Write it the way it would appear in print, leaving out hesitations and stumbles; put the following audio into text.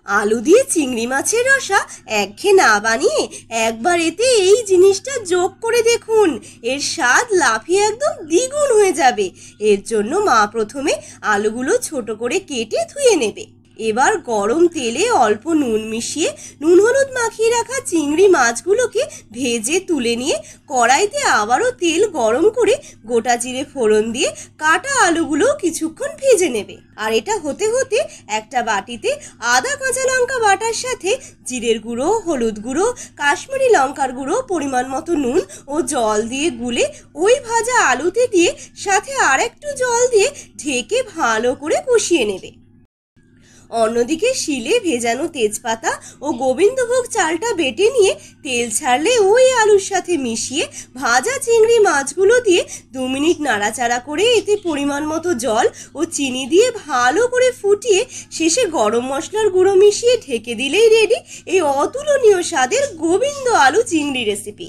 আলু দিয়ে চিংড়ি মাছের রসা একঘেয়ে না বানিয়ে একবার এতে এই জিনিসটা যোগ করে দেখুন, এর স্বাদ লাফিয়ে একদম দ্বিগুণ হয়ে যাবে। এর জন্য মা প্রথমে আলুগুলো ছোট করে কেটে ধুয়ে নেবে। এবার গরম তেলে অল্প নুন মিশিয়ে নুন হলুদ মাখিয়ে রাখা চিংড়ি মাছগুলোকে ভেজে তুলে নিয়ে কড়াইতে আবারও তেল গরম করে গোটা জিরে ফোড়ন দিয়ে কাটা আলুগুলো কিছুক্ষণ ভেজে নেবে। আর এটা হতে হতে একটা বাটিতে আদা কাঁচা লঙ্কা বাটার সাথে জিরের গুঁড়ো, হলুদ গুঁড়ো, কাশ্মীরি লঙ্কার গুঁড়ো, পরিমাণ মতো নুন ও জল দিয়ে গুলে ওই ভাজা আলুতে দিয়ে সাথে আর একটু জল দিয়ে ঢেকে ভালো করে কষিয়ে নেবে। অন্যদিকে শিলে ভেজানো তেজপাতা ও গোবিন্দভোগ চালটা বেটে নিয়ে তেল ছাড়লে ওই আলুর সাথে মিশিয়ে ভাজা চিংড়ি মাছগুলো দিয়ে 2 মিনিট নাড়াচাড়া করে এতে পরিমাণ মতো জল ও চিনি দিয়ে ভালো করে ফুটিয়ে শেষে গরম মশলার গুঁড়ো মিশিয়ে ঢেকে দিলেই রেডি এই অতুলনীয় স্বাদের গোবিন্দ আলু চিংড়ি রেসিপি।